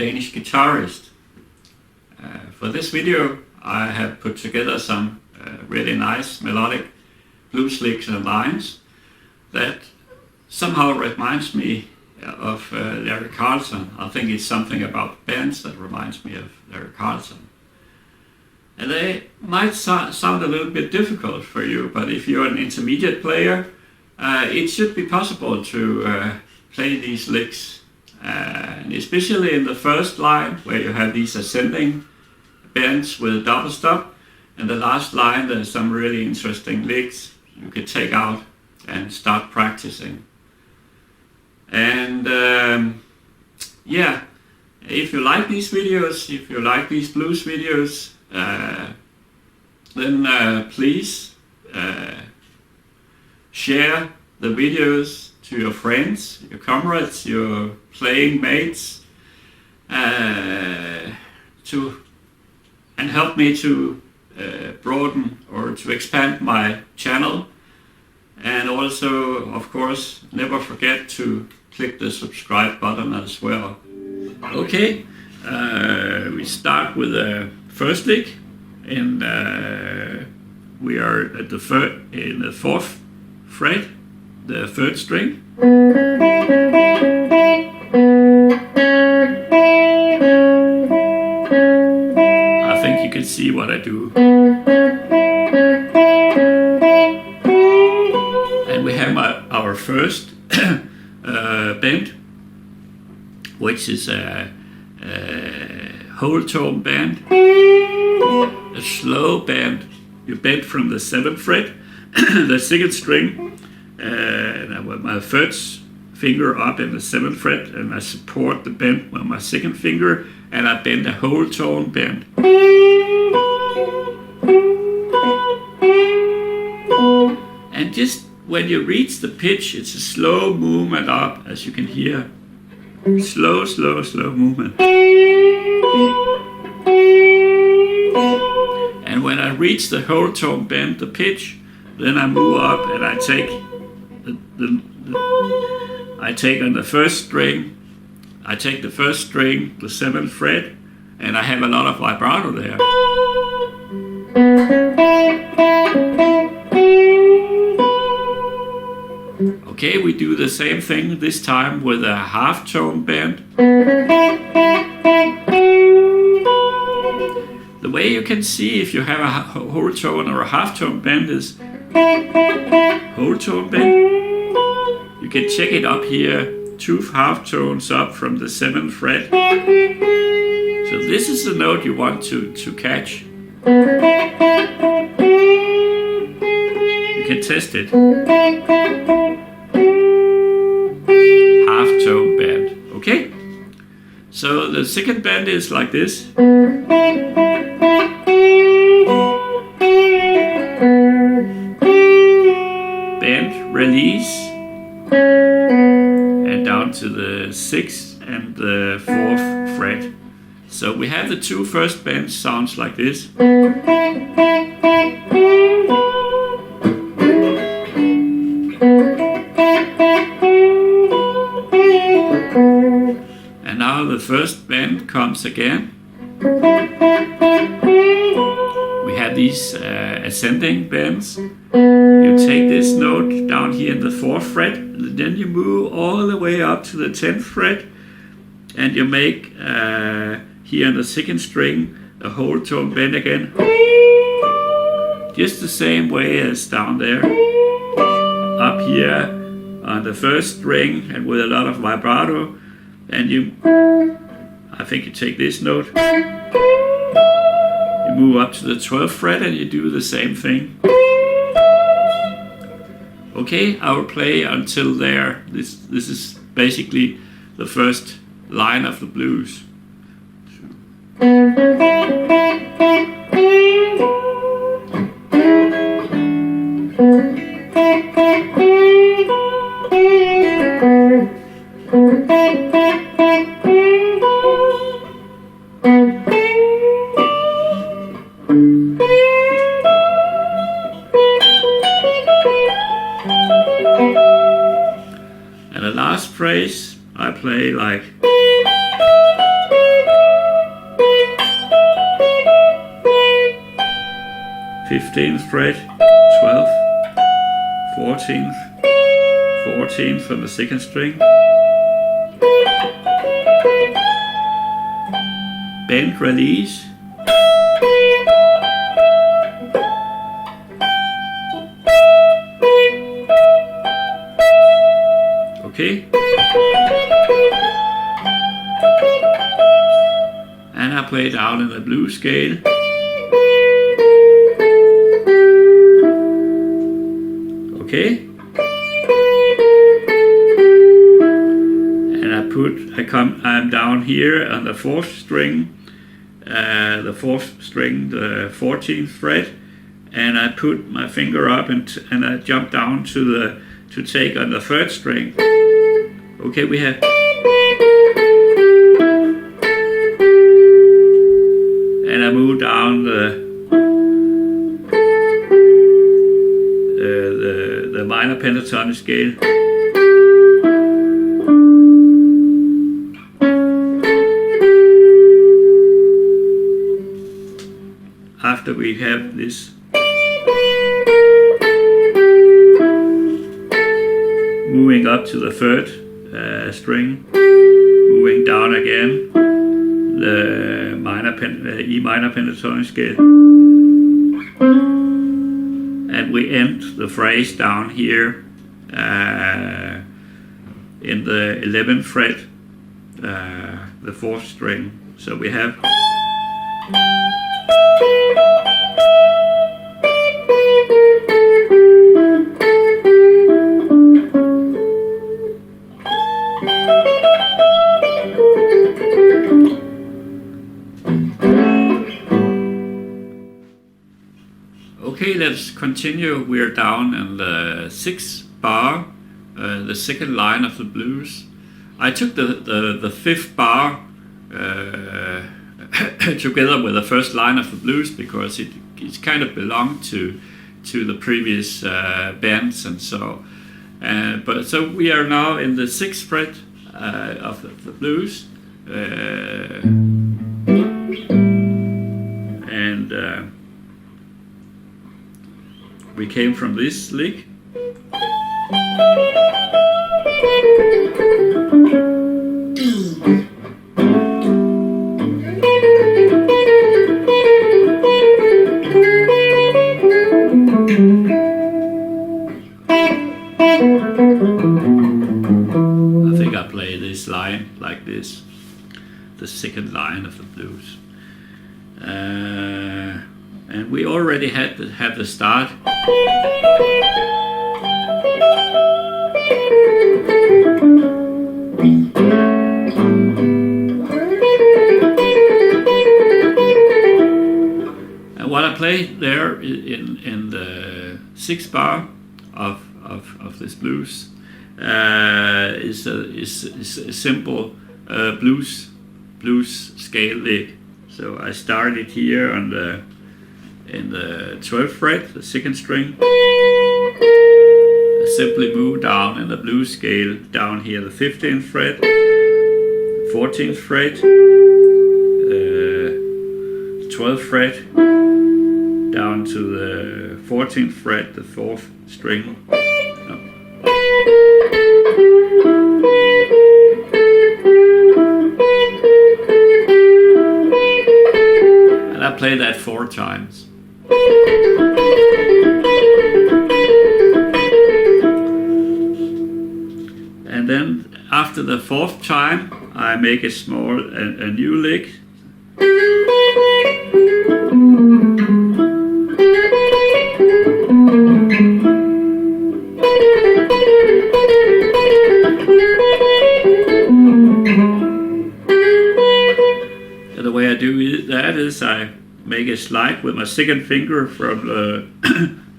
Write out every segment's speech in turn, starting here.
Danish guitarist. For this video I have put together some really nice melodic blues licks and lines that somehow reminds me of Larry Carlton. I think it's something about bands that reminds me of Larry Carlton. And they might sound a little bit difficult for you, but if you're an intermediate player, it should be possible to play these licks. And especially in the first line, where you have these ascending bends with a double stop, and the last line there's some really interesting licks you could take out and start practicing. And yeah, if you like these videos, if you like these blues videos, then please share the videos to your friends, your comrades, your playing mates, and help me to broaden or to expand my channel. And also, of course, never forget to click the subscribe button as well. Okay, we start with the first lick, and we are at in the 4th fret, the 3rd string. I think you can see what I do. And we have our first bend, which is a whole tone bend, a slow bend. You bend from the 7th fret, the 2nd string, and I put my 1st finger up in the 7th fret, and I support the bend with my 2nd finger, and I bend a whole tone bend. And just when you reach the pitch, it's a slow movement up, as you can hear. Slow, slow, slow movement. And when I reach the whole tone bend, the pitch, then I move up and I take I take on the 1st string, I take the 1st string, the 7th fret, and I have a lot of vibrato there. Okay, we do the same thing this time with a half tone bend. The way you can see if you have a whole tone or a half tone bend is whole tone bend. You can check it up here, 2 half tones up from the 7th fret. So this is the note you want to catch. You can test it. Half tone bend, okay? So the 2nd bend is like this. Bend, release, and down to the 6th and the 4th fret. So we have the 2 first bends sounds like this. And now the 1st bend comes again. We have these ascending bends. You take this note down here in the 4th fret, and then you move all the way up to the 10th fret, and you make here on the 2nd string a whole tone bend again, just the same way as down there. Up here on the 1st string and with a lot of vibrato, and I think you take this note, you move up to the 12th fret and you do the same thing. Okay, I will play until there. This is basically the first line of the blues. And the last phrase I play like 15th fret, 12th, 14th, 14th on the second string, bend release, okay, and I play down in the blues scale. Okay, and I'm down here on the fourth string, the 14th fret, and I put my finger up and I jump down to take on the third string. Okay, we have, and I move down the minor pentatonic scale. After we have this moving up to the third string, moving down again, the E minor pentatonic scale, and we end the phrase down here in the 11th fret, the fourth string. So we have okay, let's continue. We're down in the 6th bar, the second line of the blues. I took the 5th bar together with the first line of the blues because it kind of belonged to the previous bands and so. But so we are now in the 6th fret of the blues, and we came from this lick. I think I play this line like this, the second line of the blues. And we already had the start. And what I play there in the 6th bar of this blues is a simple blues scale lick. So I started here on in the 12th fret, the 2nd string. I simply move down in the blues scale down here, the 15th fret, 14th fret, 12th fret, down to the 14th fret, the 4th string. And I play that 4 times. And then after the 4th time, I make a new lick. And the way I do that is I make a slide with my second finger from the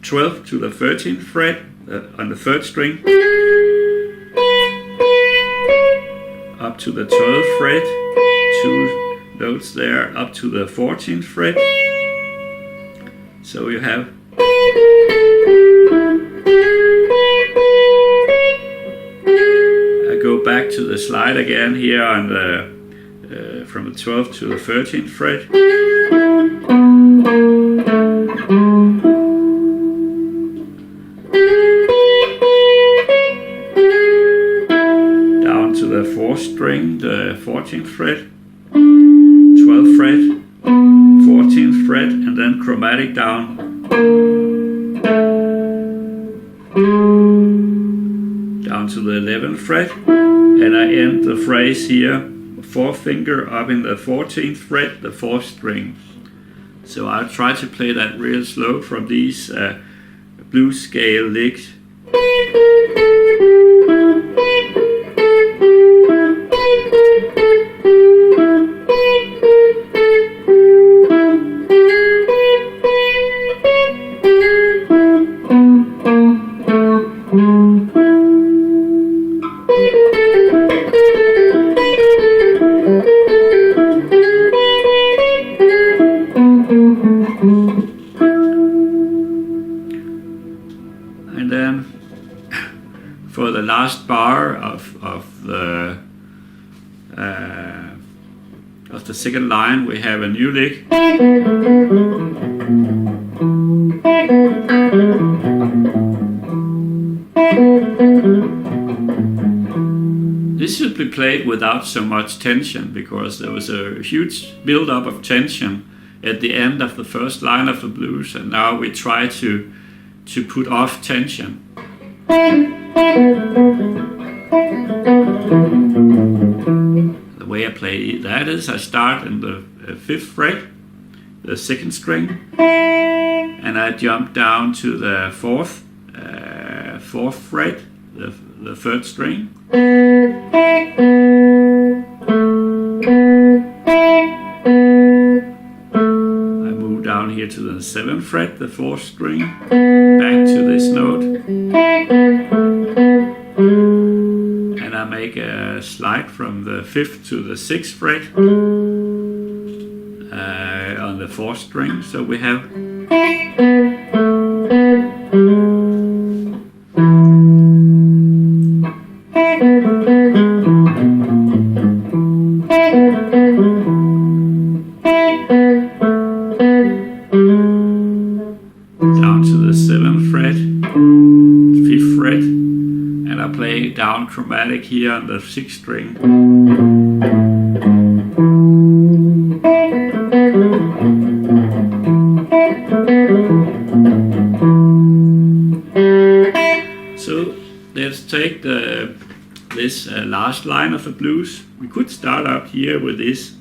12th to the 13th fret on the 3rd string, up to the 12th fret, 2 notes there, up to the 14th fret. So you have I go back to the slide again here on the from the 12th to the 13th fret. 14th fret, 12th fret, 14th fret, and then chromatic down to the 11th fret, and I end the phrase here, fourth finger up in the 14th fret, the fourth string. So I'll try to play that real slow from these blues scale licks. And then for the last bar of the second line, we have a new lick. This should be played without so much tension, because there was a huge build-up of tension at the end of the first line of the blues, and now we try to put off tension. The way I play that is I start in the 5th fret, the 2nd string, and I jump down to the 4th fret, the 3rd string. Down here to the 7th fret, the 4th string, back to this note, and I make a slide from the 5th to the 6th fret on the 4th string. So we have down to the 7th fret, 5th fret, and I play down chromatic here on the 6th string. So let's take this last line of the blues. We could start out here with this.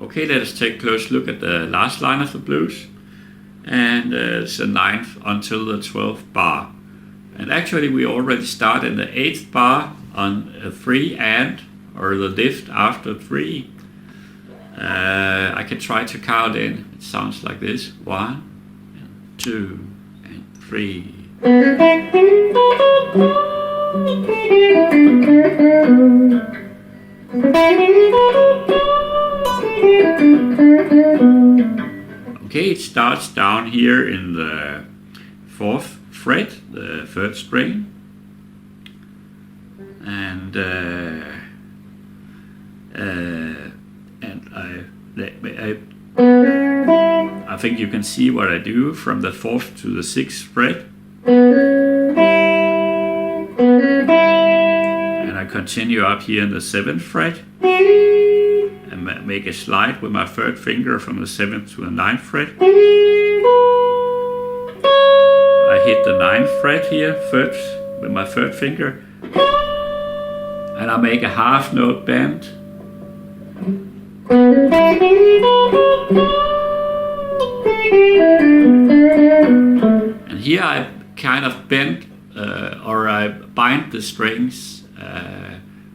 Okay, let us take a close look at the last line of the blues, and it's the 9th until the 12th bar. And actually we already start in the 8th bar on a 3 and, or the lift after 3. I can try to count in. It sounds like this: 1, 2, and 3. Okay, it starts down here in the 4th fret, the 3rd string, and I think you can see what I do from the 4th to the 6th fret, and I continue up here in the 7th fret and make a slide with my 3rd finger from the 7th to the 9th fret. I hit the 9th fret here first with my 3rd finger, and I make a half note bend. And here I kind of bend or I bind the strings,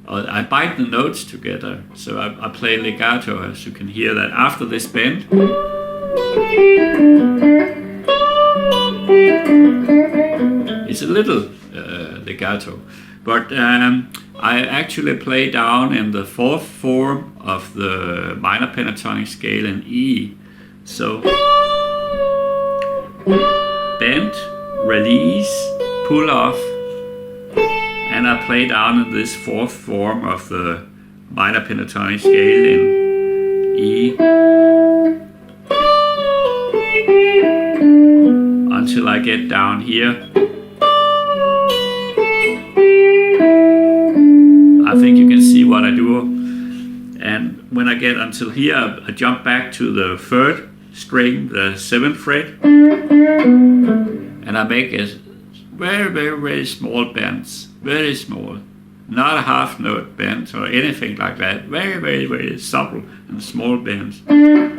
or I bind the notes together. So I play legato, as you can hear that after this bend. It's a little legato, but I actually play down in the fourth form of the minor pentatonic scale in E. So bend, release, pull off, and I play down in this fourth form of the minor pentatonic scale in E until I get down here. I think you can see what I do, and when I get until here, I jump back to the third string, the 7th fret, and I make a very, very, very small bends, very small, not a half note bend or anything like that, very, very, very subtle and small bends. Down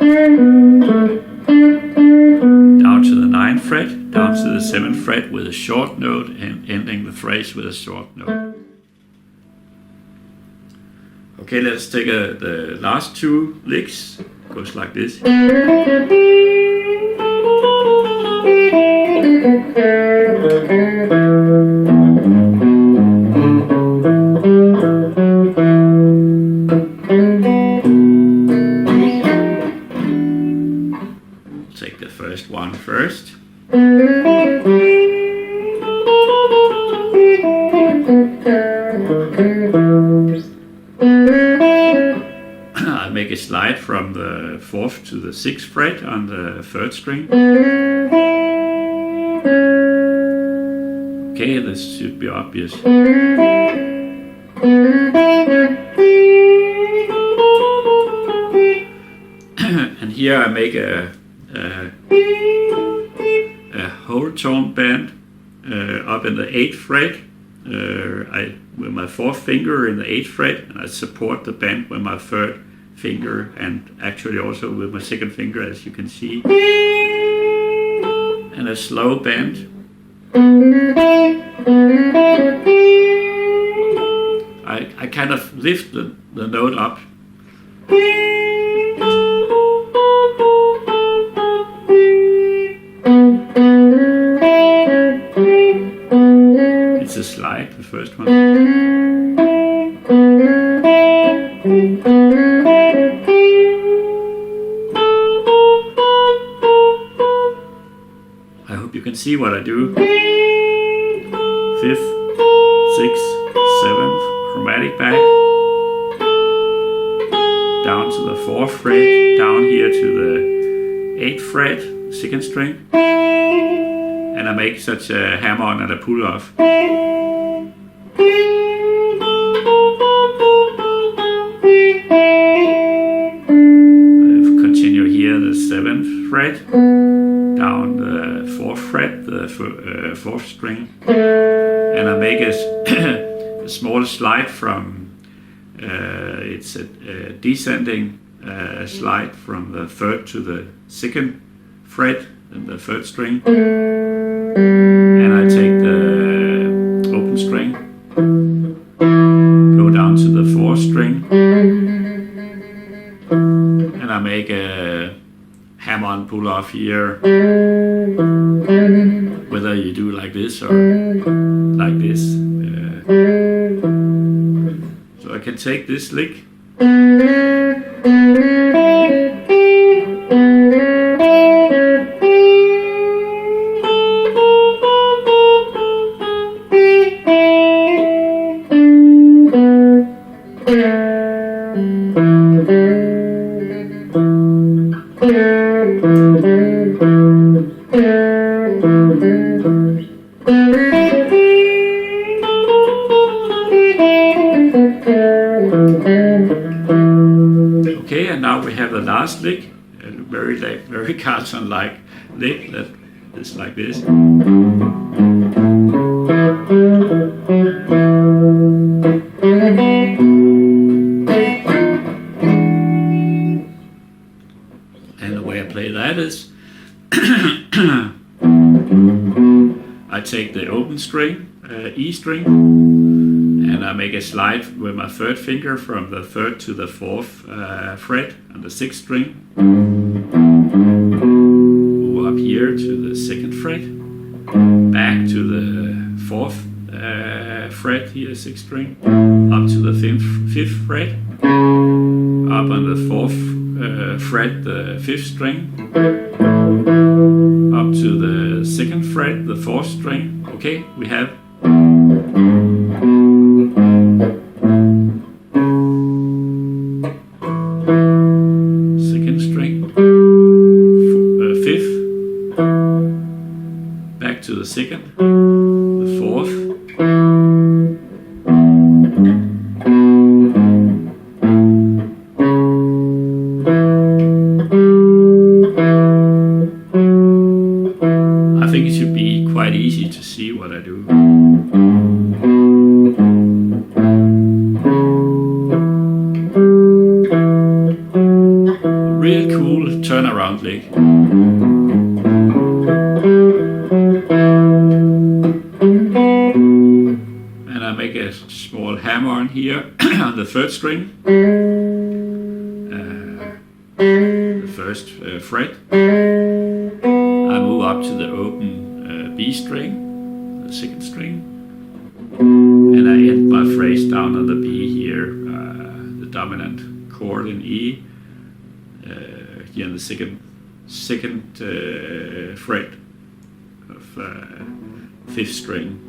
to the 9th fret, down to the 7th fret with a short note, and ending the phrase with a short note. Okay, let's take the last two licks. Goes like this. Take the first one first. I make a slide from the 4th to the 6th fret on the 3rd string. Okay, this should be obvious. And here I make a whole tone bend up in the 8th fret. With my 4th finger in the 8th fret, and I support the bend with my 3rd finger, and actually also with my 2nd finger, as you can see. And a slow bend. I kind of lift the note up. It's a slide, the first one. I hope you can see what I do. 5th, 6th, 7th, chromatic back, down to the 4th fret, down here to the 8th fret, 2nd string, and I make such a hammer-on and a pull-off. Continue here the 7th fret, down the 4th fret, the 4th string, and I make a small slide from, it's a descending slide from the 3rd to the 2nd fret and the 3rd string, and I take the open string, go down to the 4th string, and I make a hammer-on pull-off here, whether you do like this or like this. So I can take this lick. Okay, and now we have the last lick, a very Carlton-like lick that is like this. And the way I play that is I I take the open string, E string, and I make a slide with my third finger from the third to the fourth fret on the sixth string. Move up here to the second fret, back to the fourth fret here, sixth string, up to the fifth fret, up on the fourth fret, the fifth string, up to the second fret, the fourth string. Okay, we have second string, fifth, back to the second, the fourth, I think it should be quite easy to see what I do. Real cool turnaround lick. And I make a small hammer on here on the third string, the first fret. I move up to the open B string, the second string, and I end my phrase down on the B here, the dominant chord in E, here in the second fret of fifth string.